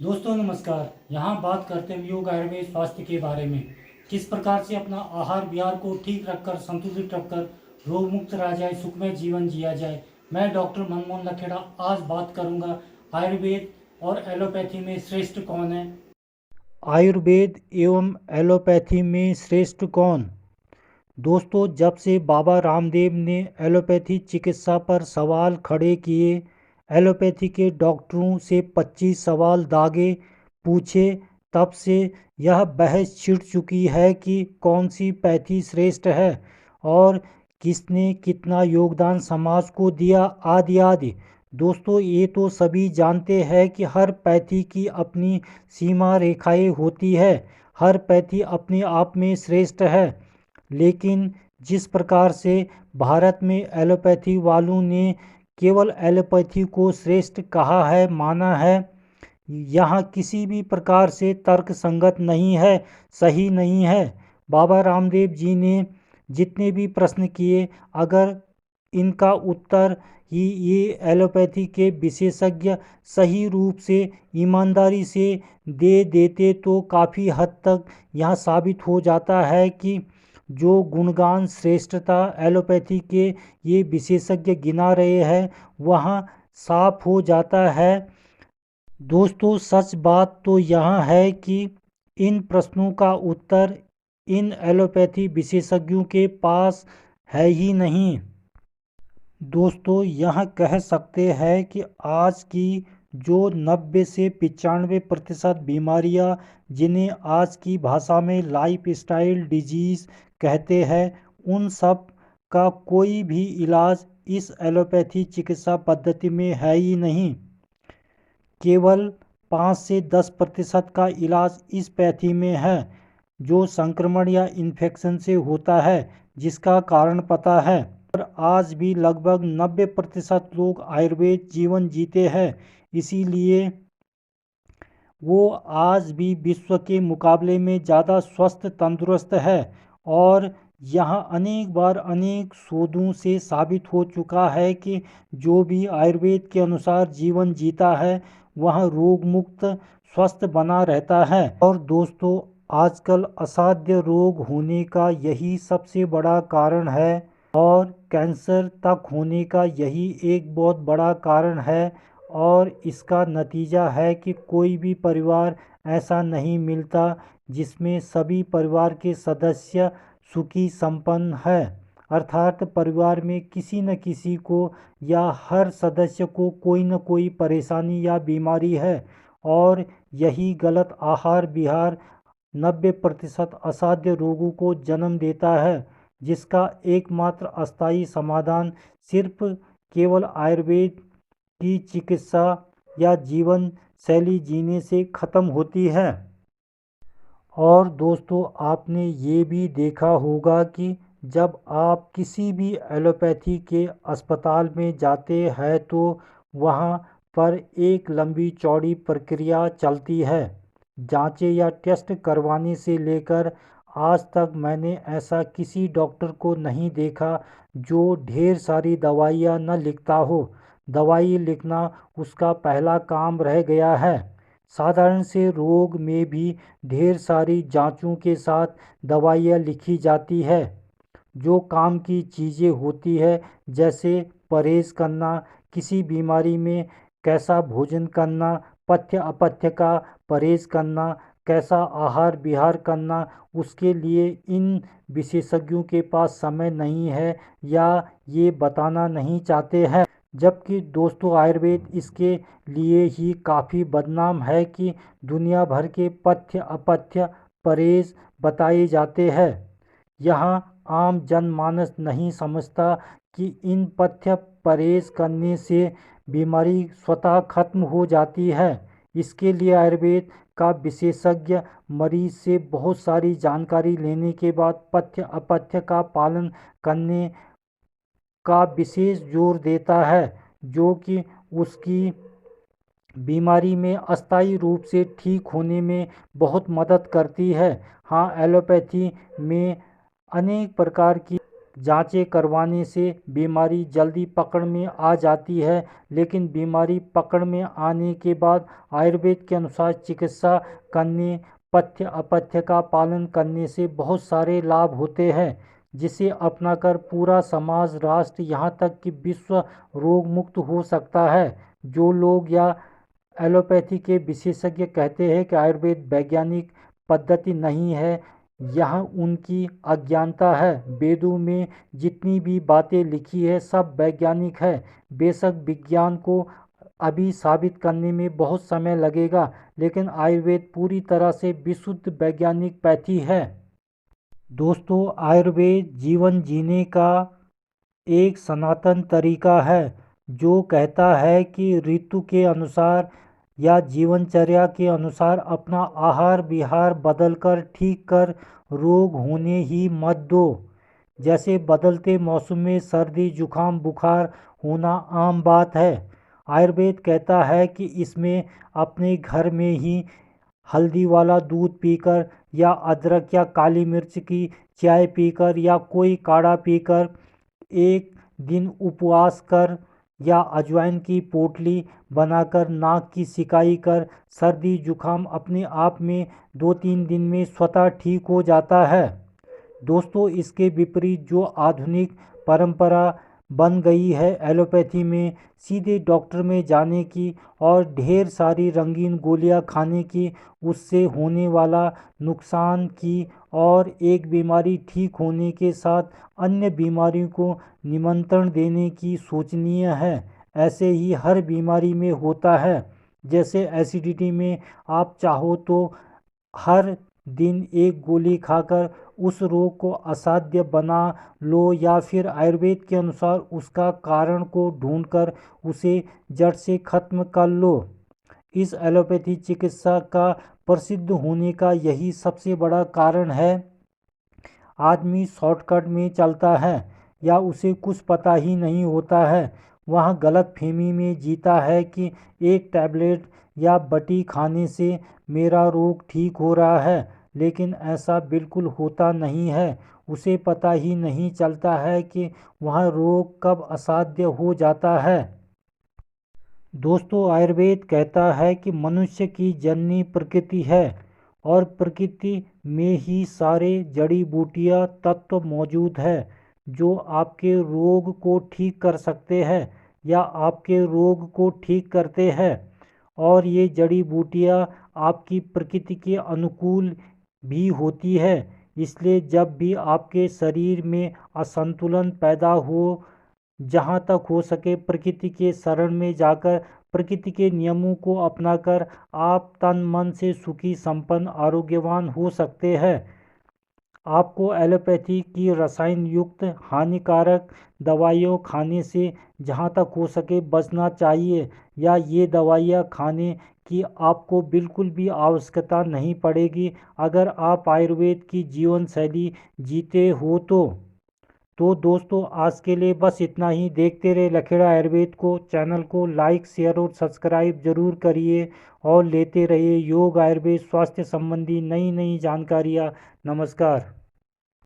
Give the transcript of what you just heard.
दोस्तों नमस्कार। यहाँ बात करते हैं योग आयुर्वेद स्वास्थ्य के बारे में। किस प्रकार से अपना आहार विहार को ठीक रखकर, संतुलित रखकर रोग मुक्त रहा जाए, सुखमय जीवन जिया जाए। मैं डॉक्टर मनमोहन लखेड़ा आज बात करूँगा आयुर्वेद और एलोपैथी में श्रेष्ठ कौन है। आयुर्वेद एवं एलोपैथी में श्रेष्ठ कौन। दोस्तों, जब से बाबा रामदेव ने एलोपैथी चिकित्सा पर सवाल खड़े किए, एलोपैथी के डॉक्टरों से 25 सवाल दागे पूछे, तब से यह बहस छिड़ चुकी है कि कौन सी पैथी श्रेष्ठ है और किसने कितना योगदान समाज को दिया, आदि आदि। दोस्तों, ये तो सभी जानते हैं कि हर पैथी की अपनी सीमा रेखाएं होती है, हर पैथी अपने आप में श्रेष्ठ है। लेकिन जिस प्रकार से भारत में एलोपैथी वालों ने केवल एलोपैथी को श्रेष्ठ कहा है, माना है, यहाँ किसी भी प्रकार से तर्क संगत नहीं है, सही नहीं है। बाबा रामदेव जी ने जितने भी प्रश्न किए, अगर इनका उत्तर ही ये एलोपैथी के विशेषज्ञ सही रूप से, ईमानदारी से दे देते तो काफ़ी हद तक यह साबित हो जाता है कि जो गुणगान श्रेष्ठता एलोपैथी के ये विशेषज्ञ गिना रहे हैं, वहाँ साफ हो जाता है। दोस्तों, सच बात तो यहाँ है कि इन प्रश्नों का उत्तर इन एलोपैथी विशेषज्ञों के पास है ही नहीं। दोस्तों, यह कह सकते हैं कि आज की जो 90 से 95% बीमारियां, जिन्हें आज की भाषा में लाइफ स्टाइल डिजीज़ कहते हैं, उन सब का कोई भी इलाज इस एलोपैथी चिकित्सा पद्धति में है ही नहीं। केवल 5 से 10% का इलाज इस पैथी में है, जो संक्रमण या इन्फेक्शन से होता है, जिसका कारण पता है। और आज भी लगभग 90% लोग आयुर्वेद जीवन जीते हैं, इसीलिए वो आज भी विश्व के मुकाबले में ज़्यादा स्वस्थ तंदुरुस्त है। और यहाँ अनेक बार अनेक शोधों से साबित हो चुका है कि जो भी आयुर्वेद के अनुसार जीवन जीता है, वह रोग मुक्त स्वस्थ बना रहता है। और दोस्तों, आजकल असाध्य रोग होने का यही सबसे बड़ा कारण है, और कैंसर तक होने का यही एक बहुत बड़ा कारण है। और इसका नतीजा है कि कोई भी परिवार ऐसा नहीं मिलता जिसमें सभी परिवार के सदस्य सुखी संपन्न है। अर्थात परिवार में किसी न किसी को या हर सदस्य को कोई न कोई परेशानी या बीमारी है। और यही गलत आहार विहार 90% असाध्य रोगों को जन्म देता है, जिसका एकमात्र अस्थायी समाधान सिर्फ केवल आयुर्वेद की चिकित्सा या जीवन शैली जीने से ख़त्म होती है। और दोस्तों, आपने ये भी देखा होगा कि जब आप किसी भी एलोपैथी के अस्पताल में जाते हैं तो वहाँ पर एक लंबी चौड़ी प्रक्रिया चलती है। जांचें या टेस्ट करवाने से लेकर आज तक मैंने ऐसा किसी डॉक्टर को नहीं देखा जो ढेर सारी दवाइयाँ न लिखता हो। दवाई लिखना उसका पहला काम रह गया है। साधारण से रोग में भी ढेर सारी जांचों के साथ दवाइयाँ लिखी जाती है। जो काम की चीज़ें होती है, जैसे परहेज़ करना, किसी बीमारी में कैसा भोजन करना, पथ्य अपथ्य का परहेज़ करना, कैसा आहार विहार करना, उसके लिए इन विशेषज्ञों के पास समय नहीं है या ये बताना नहीं चाहते हैं। जबकि दोस्तों, आयुर्वेद इसके लिए ही काफ़ी बदनाम है कि दुनिया भर के पथ्य अपथ्य परहेज़ बताए जाते हैं। यहाँ आम जनमानस नहीं समझता कि इन पथ्य परहेज़ करने से बीमारी स्वतः खत्म हो जाती है। इसके लिए आयुर्वेद का विशेषज्ञ मरीज से बहुत सारी जानकारी लेने के बाद पथ्य अपथ्य का पालन करने का विशेष जोर देता है, जो कि उसकी बीमारी में अस्थायी रूप से ठीक होने में बहुत मदद करती है। हाँ, एलोपैथी में अनेक प्रकार की जांचें करवाने से बीमारी जल्दी पकड़ में आ जाती है, लेकिन बीमारी पकड़ में आने के बाद आयुर्वेद के अनुसार चिकित्सा करने, पथ्य अपथ्य का पालन करने से बहुत सारे लाभ होते हैं, जिसे अपनाकर पूरा समाज, राष्ट्र, यहाँ तक कि विश्व रोग मुक्त हो सकता है। जो लोग या एलोपैथी के विशेषज्ञ कहते हैं कि आयुर्वेद वैज्ञानिक पद्धति नहीं है, यह उनकी अज्ञानता है। वेदों में जितनी भी बातें लिखी है सब वैज्ञानिक है। बेशक विज्ञान को अभी साबित करने में बहुत समय लगेगा, लेकिन आयुर्वेद पूरी तरह से विशुद्ध वैज्ञानिक पैथी है। दोस्तों, आयुर्वेद जीवन जीने का एक सनातन तरीका है जो कहता है कि ऋतु के अनुसार या जीवनचर्या के अनुसार अपना आहार विहार बदलकर ठीक कर रोग होने ही मत दो। जैसे बदलते मौसम में सर्दी जुकाम बुखार होना आम बात है। आयुर्वेद कहता है कि इसमें अपने घर में ही हल्दी वाला दूध पीकर या अदरक या काली मिर्च की चाय पीकर या कोई काढ़ा पीकर, एक दिन उपवास कर या अजवाइन की पोटली बनाकर नाक की सिकाई कर सर्दी जुकाम अपने आप में 2-3 दिन में स्वतः ठीक हो जाता है। दोस्तों, इसके विपरीत जो आधुनिक परंपरा बन गई है एलोपैथी में, सीधे डॉक्टर में जाने की और ढेर सारी रंगीन गोलियां खाने की, उससे होने वाला नुकसान की और एक बीमारी ठीक होने के साथ अन्य बीमारियों को निमंत्रण देने की सोचनीय है। ऐसे ही हर बीमारी में होता है। जैसे एसिडिटी में आप चाहो तो हर दिन एक गोली खाकर उस रोग को असाध्य बना लो, या फिर आयुर्वेद के अनुसार उसका कारण को ढूंढकर उसे जड़ से खत्म कर लो। इस एलोपैथी चिकित्सा का प्रसिद्ध होने का यही सबसे बड़ा कारण है। आदमी शॉर्टकट में चलता है या उसे कुछ पता ही नहीं होता है। वह गलतफहमी में जीता है कि एक टैबलेट या बटी खाने से मेरा रोग ठीक हो रहा है, लेकिन ऐसा बिल्कुल होता नहीं है। उसे पता ही नहीं चलता है कि वह रोग कब असाध्य हो जाता है। दोस्तों, आयुर्वेद कहता है कि मनुष्य की जननी प्रकृति है और प्रकृति में ही सारे जड़ी बूटियाँ तत्व मौजूद है जो आपके रोग को ठीक कर सकते हैं या आपके रोग को ठीक करते हैं। और ये जड़ी बूटियाँ आपकी प्रकृति के अनुकूल भी होती है। इसलिए जब भी आपके शरीर में असंतुलन पैदा हो, जहाँ तक हो सके प्रकृति के शरण में जाकर प्रकृति के नियमों को अपनाकर आप तन मन से सुखी संपन्न आरोग्यवान हो सकते हैं। आपको एलोपैथी की रसायन युक्त हानिकारक दवाइयों खाने से जहाँ तक हो सके बचना चाहिए, या ये दवाइयाँ खाने की आपको बिल्कुल भी आवश्यकता नहीं पड़ेगी अगर आप आयुर्वेद की जीवन शैली जीते हो तो दोस्तों, आज के लिए बस इतना ही। देखते रहे लखेड़ा आयुर्वेद को। चैनल को लाइक शेयर और सब्सक्राइब जरूर करिए और लेते रहिए योग आयुर्वेद स्वास्थ्य संबंधी नई नई जानकारियाँ। नमस्कार।